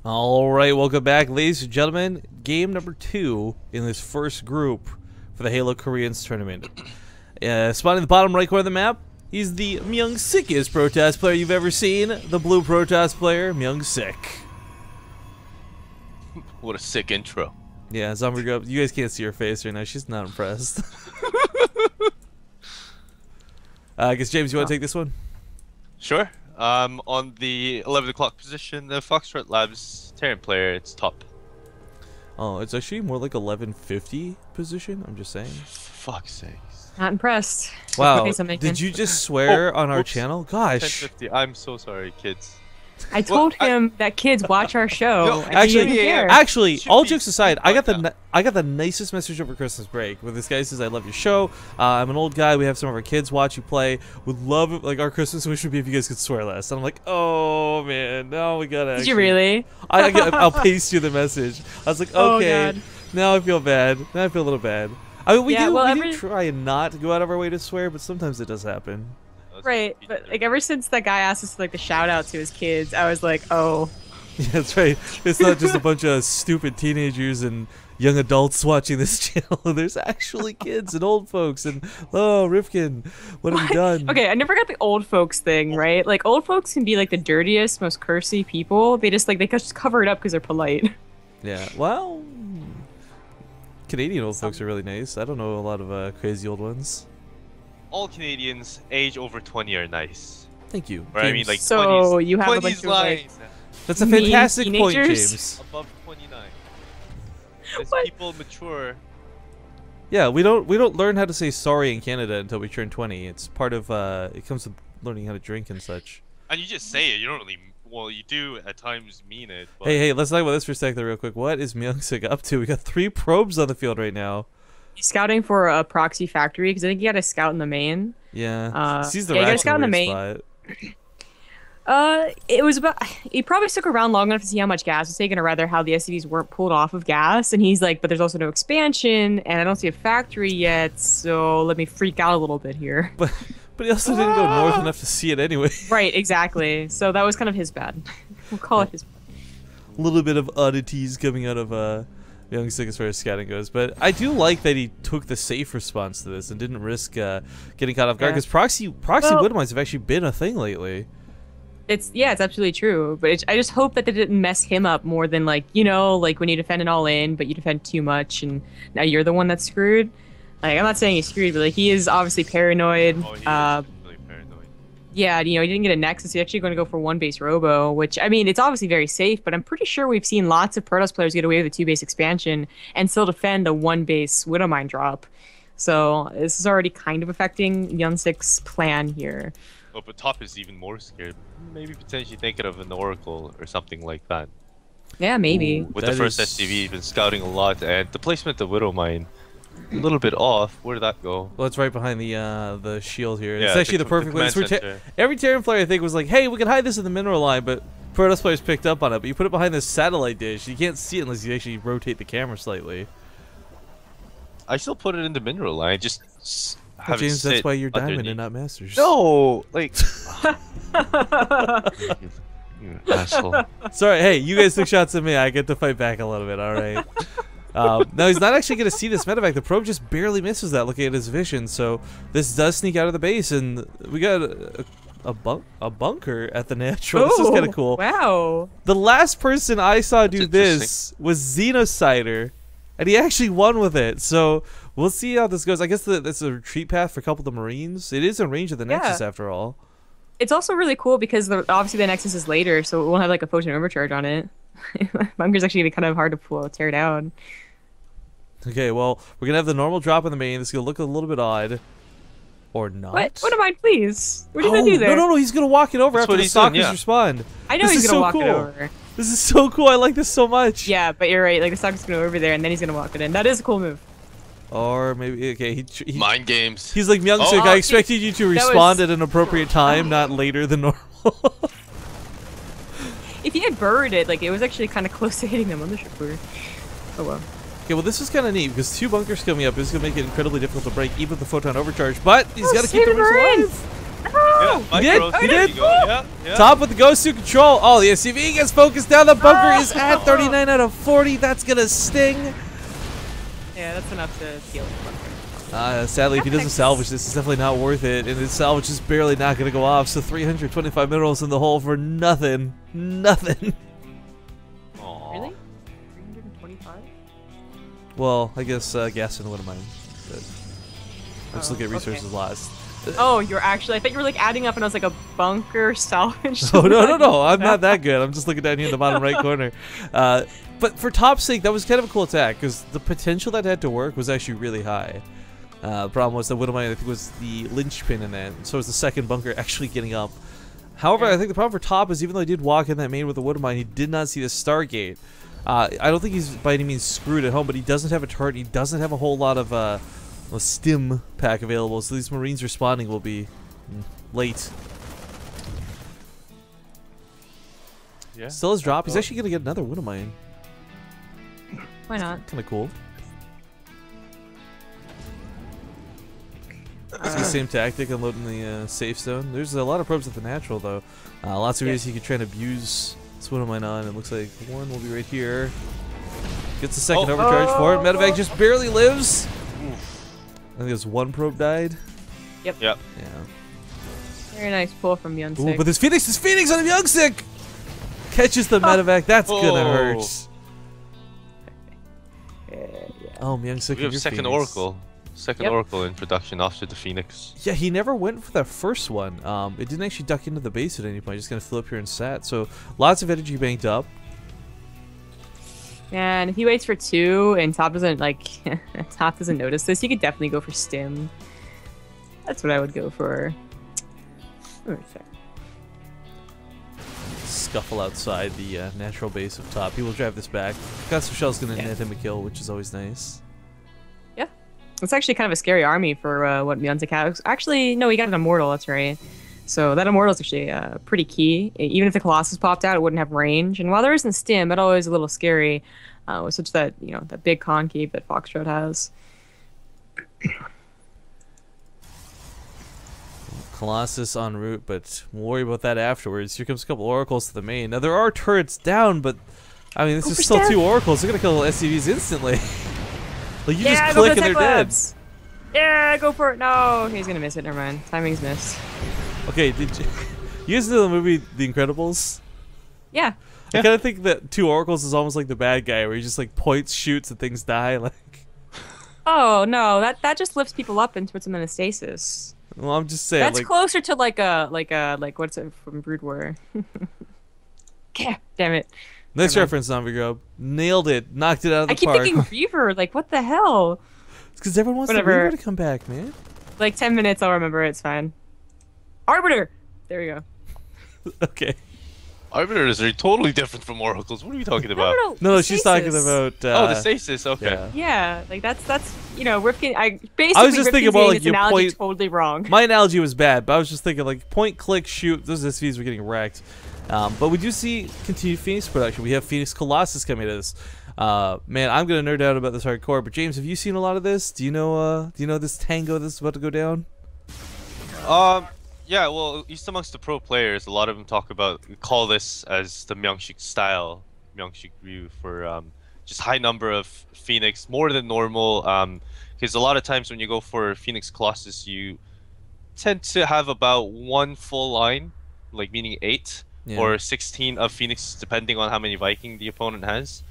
All right, welcome back, ladies and gentlemen. Game number 2 in this first group for the Halo Koreans tournament. Spawning in the bottom right corner of the map, he's the MyungSikest Protoss player you've ever seen. The blue Protoss player, MyungSik. What a sick intro. Yeah, Zombie Girl, you guys can't see her face right now. She's not impressed. I guess, James, you want to take this one? Sure. On the 11 o'clock position, the Foxtrot Labs Terran player, it's top. Oh, it's actually more like 1150 position. I'm just saying. Fuck's sakes. Not impressed. Wow. Did you just swear on our oops. channel? Gosh. 1050. I'm so sorry, kids. I told him that kids watch our show. No, and he didn't care. Actually, Should all be jokes aside, I got now. the nicest message over Christmas break where this guy says, "I love your show. I'm an old guy. We have some of our kids watch you play. Would love it. Like our Christmas wish would be if you guys could swear less." And I'm like, "Oh man, no, we gotta." Did you really? I'll paste you the message. I was like, Oh, "Okay, God. now I feel bad. Now I feel a little bad." I mean, we Yeah, do well, we do try and not go out of our way to swear, but sometimes it does happen. Right, but like ever since that guy asked us to, like the shout out to his kids, I was like, oh. Yeah, that's right. It's not just a bunch of stupid teenagers and young adults watching this channel. There's actually kids and old folks and, oh, Rifkin, what have you done? Okay, I never got the old folks thing, right? Like old folks can be like the dirtiest, most cursy people. They just cover it up because they're polite. Yeah, well, Canadian old folks are really nice. I don't know a lot of crazy old ones. All Canadians age over 20 are nice. Thank you. Or, I mean, like So 20s. you have a 20s bunch of like, lines. That's a mean fantastic point, teenagers? James. Above 29. As What? people mature. Yeah, we don't learn how to say sorry in Canada until we turn 20. It's part of it comes with learning how to drink and such. And you just say it, you don't really, well, you do at times mean it. But Hey, let's talk about this for a second real quick. What is MyungSik up to? We got 3 probes on the field right now. he's scouting for a proxy factory because I think he got a scout in the main. Yeah, he's the yeah, you rat guys got in the main. spot. It was about. He probably stuck around long enough to see how much gas was taken, or rather, how the SCVs weren't pulled off of gas. And he's like, "But there's also no expansion, and I don't see a factory yet, so let me freak out a little bit here." But he also didn't go north enough to see it anyway. Right, exactly. So that was kind of his bad. We'll call it his bad. A little bit of oddities coming out of MyungSik as far as scouting goes, but I do like that he took the safe response to this and didn't risk getting caught off guard, because proxy Widowmines have actually been a thing lately. It's absolutely true. But I just hope that they didn't mess him up more than like when you defend it all in, but you defend too much, and now you're the one that's screwed. Like I'm not saying he's screwed, but like he is obviously paranoid. oh, he is really paranoid. Yeah, he didn't get a Nexus. He's actually going to go for 1-base Robo, which, I mean, it's obviously very safe, but I'm pretty sure we've seen lots of Protoss players get away with a 2-base expansion and still defend a 1-base Widowmine drop. So this is already kind of affecting MyungSik's plan here. Oh, but top is even more scared. Maybe potentially thinking of an Oracle or something like that. Yeah, maybe. With the first SCV, been scouting a lot, and the placement of Widowmine, a little bit off. Where did that go? Well, it's right behind the shield here. Yeah, it's actually the perfect place. Every Terran player I think was like, "Hey, we can hide this in the mineral line," but Protoss players picked up on it. But you put it behind this satellite dish, you can't see it unless you actually rotate the camera slightly. I still put it in the mineral line. Just have James, it that's why you're diamond underneath. and not masters. No, like. You asshole. Sorry, hey, you guys took shots at me. I get to fight back a little bit. All right. No, he's not actually going to see this medevac. The probe just barely misses that, looking at his vision. So this does sneak out of the base, and we got a bunker at the natural. This is kind of cool. Wow. The last person I saw do this was Xenocider, and he actually won with it. So we'll see how this goes. I guess that's a retreat path for a couple of the Marines. It is in range of the Nexus after all. It's also really cool because obviously the Nexus is later, so it won't have like a photon overcharge on it. Bunker's actually gonna be kind of hard to tear down. Okay, well, we're gonna have the normal drop in the main. This is gonna look a little bit odd, or not. What am I, please? What are you gonna do there? No, he's gonna walk it over after the stalkers respond. I know he's gonna walk it over. This is so cool. I like this so much. Yeah, but you're right. Like the stalker's gonna go over there, and then he's gonna walk it in. That is a cool move. Or maybe he mind games. He's like MyungSik. I expected you to respond at an appropriate time, not later than normal. If he had buried it, like it was actually kind of close to hitting the mothership core. Oh well. Okay, well this is kind of neat because 2 bunkers coming up. This is gonna make it incredibly difficult to break even with the photon overcharge. But he's got to keep the roots alive. No! Yeah, He did. micro, He there did. you go. Yeah, yeah. Top with the ghost suit control. Oh, the SUV gets focused down. The bunker is at 39 out of 40. That's gonna sting. Yeah, that's enough to steal the bunker. Sadly, if he doesn't salvage this, it's definitely not worth it. And his salvage is barely not going to go off. So 325 minerals in the hole for nothing. Nothing. Aw. Really? 325? Well, I guess gas in wouldn't mind. But let's look at resources okay. lost. Oh, you're actually. I thought you were like adding up, and I was like a bunker salvage. Oh, no. I'm not that good. I'm just looking down here in the bottom right corner. But for Top's sake, that was kind of a cool attack because the potential that had to work was actually really high. The problem was that Widowmine, I think, was the linchpin in that. So was the second bunker actually getting up. However, I think the problem for Top is even though he did walk in that main with the Widowmine, he did not see the Stargate. I don't think he's by any means screwed at home, but he doesn't have a turret. He doesn't have a whole lot of a stim pack available, so these Marines responding will be late. Yeah. Still his drop. He's actually going to get another Widowmine. Why not? Kind of cool. It's the same tactic, unloading the safe zone. There's a lot of probes at the natural, though. Lots of ways he could try and abuse this Widowmine on. It looks like one will be right here. Gets the second overcharge for it. Medevac just barely lives. I think there's one probe died. Yep. Yep. Yeah. Very nice pull from Ooh, MyungSik. but this Phoenix on the MyungSik catches the Medevac. That's gonna hurt. Oh, MyungSik. We have second Oracle. Second Oracle in production after the Phoenix. Yeah, he never went for that first one. It didn't actually duck into the base at any point. Just kind of flew up here and sat. So lots of energy banked up. Yeah, and if he waits for 2 and Top doesn't Top doesn't notice this, he could definitely go for Stim. That's what I would go for. Scuffle outside the natural base of Top. He will drive this back. Got some shells gonna net him a kill, which is always nice. Yeah, it's actually kind of a scary army for what MyungSik has. Actually, no, he got an Immortal. That's right. So that Immortal is actually pretty key. Even if the Colossus popped out, it wouldn't have range. And while there isn't Stim, it always a little scary with such that that big concave that Foxtrot has. Colossus en route, but we'll worry about that afterwards. Here comes a couple oracles to the main. Now there are turrets down, but I mean this is still 2 oracles. They're gonna kill SCVs instantly. Like you just click and they're dead. Yeah, go for it. No, he's gonna miss it. Never mind. Timing's missed. Okay, did you guys know the movie The Incredibles? Yeah. I kind of think that 2 oracles is almost like the bad guy, where he just like points, shoots, and things die. Like. Oh no, that just lifts people up and puts them in a stasis. Well, I'm just saying. That's like, closer to like what's it from Brood War? Yeah, damn it. Nice reference, Zombie Grub. Nailed it. Knocked it out of the I keep park. thinking Reaver. Like, what the hell? It's because everyone wants the Reaver to come back, man. Like 10 minutes, I'll remember it. It's fine. Arbiter. There we go. Okay. Arbiters are totally different from oracles. What are we talking about? No, she's talking about. Oh, the stasis. Okay. Yeah, like that's Rifkin. I was just thinking about like your analogy point. Totally wrong. My analogy was bad, but I was just thinking like point, click, shoot. Those SVs were getting wrecked. But we do see continued Phoenix production. We have Phoenix Colossus coming at us. Man, I'm gonna nerd out about this hardcore. But James, have you seen a lot of this? Do you know this tango that's about to go down? Yeah, well, at least amongst the pro players, a lot of them call this as the MyungSik style, MyungSik Ryu, for just high number of Phoenix, more than normal. Because a lot of times when you go for Phoenix Colossus, you tend to have about 1 full line, like meaning 8 or 16 of Phoenix, depending on how many Viking the opponent has.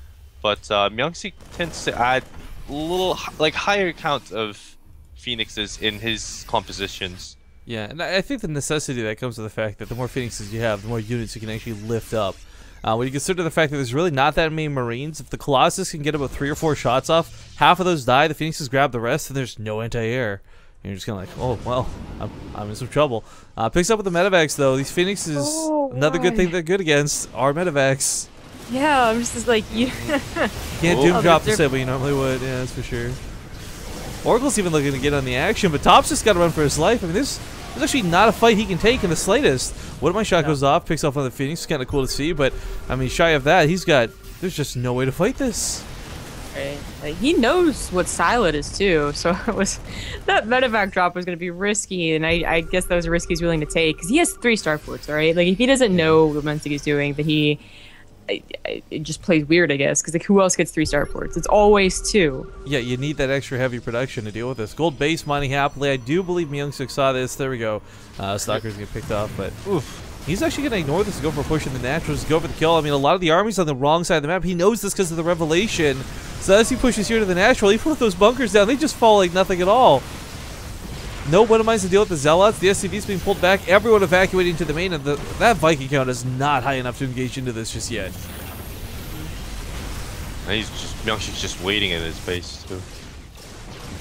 But MyungSik tends to add a little, higher count of Phoenixes in his compositions. Yeah, and I think the necessity that comes with the fact that the more Phoenixes you have, the more units you can actually lift up. When you consider the fact that there's really not that many Marines, if the Colossus can get about 3 or 4 shots off, half of those die, the Phoenixes grab the rest, and there's no anti-air. And you're just kind of like, oh, well, I'm in some trouble. Picks up with the medevacs, though. These Phoenixes, another good thing they're good against are medevacs. Yeah, I'm just like, you can't doom drop the same way you normally would, yeah, that's for sure. Oracle's even looking to get on the action, but Top's just got to run for his life. I mean, there's actually not a fight he can take in the slightest. One of my shot goes off, picks off on the Phoenix. Kind of cool to see, but I mean, shy of that, there's just no way to fight this. Right. Like, he knows what style it is too, so it was that medevac drop was going to be risky, and I guess that was a risk he's willing to take because he has 3 starports, right? Like if he doesn't know what MyungSik is doing, then it just plays weird, I guess, because like who else gets 3 starports? It's always 2. Yeah, you need that extra heavy production to deal with this. Gold base mining happily. I do believe MyungSik saw this. There we go. Stalker's get picked off, but oof. He's actually going to ignore this and go for a push in the naturals, go for the kill. I mean, a lot of the army's on the wrong side of the map. He knows this because of the revelation. So as he pushes here to the natural, he put those bunkers down. They just fall like nothing at all. No widow mines to deal with the zealots. The SCV's being pulled back. Everyone evacuating to the main. And that Viking count is not high enough to engage into this just yet. And MyungSik's just waiting in his base too.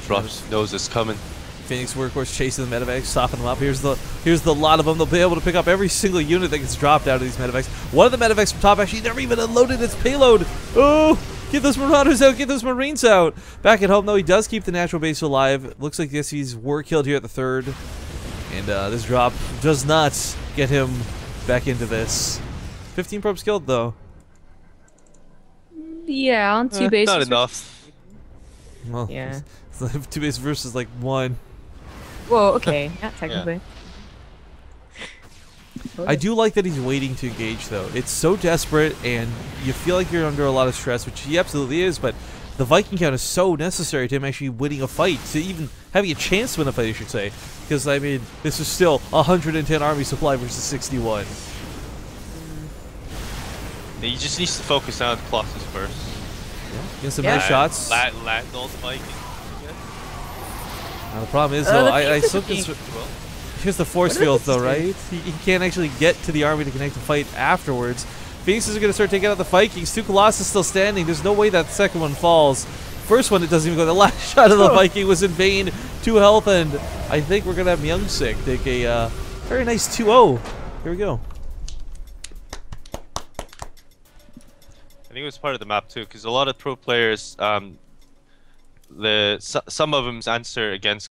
Drops, knows it's coming. Phoenix Workhorse chasing the medevacs, soften them up. Here's the lot of them. They'll be able to pick up every single unit that gets dropped out of these medevacs. One of the medevacs from top actually never even unloaded its payload. Oh, get those marauders out, get those marines out. Back at home though, he does keep the natural base alive. Looks like yes, he's were killed here at the 3rd. And this drop does not get him back into this. 15 probes killed though. Yeah, on 2 bases. Not enough. Well, Yeah. it's 2 bases versus like 1. Well, okay, not technically. I do like that he's waiting to engage, though. It's so desperate, and you feel like you're under a lot of stress, which he absolutely is, but the Viking count is so necessary to him actually winning a fight, to even having a chance to win a fight, I should say. Because, I mean, this is still 110 army supply versus 61. Yeah, he just needs to focus on the Colossus first. Get some nice shots. Land all the Vikings. Now, the problem is, though, I still here's the force fields, though, right? He can't actually get to the army to connect the fight afterwards. Phoenixes are going to start taking out the Vikings. 2 Colossus still standing. There's no way that second one falls. First one, it doesn't even go. The last shot of the Viking was in vain. 2 health, and I think we're going to have MyungSik take a very nice 2-0. Here we go. I think it was part of the map too, because a lot of pro players, some of them's answer against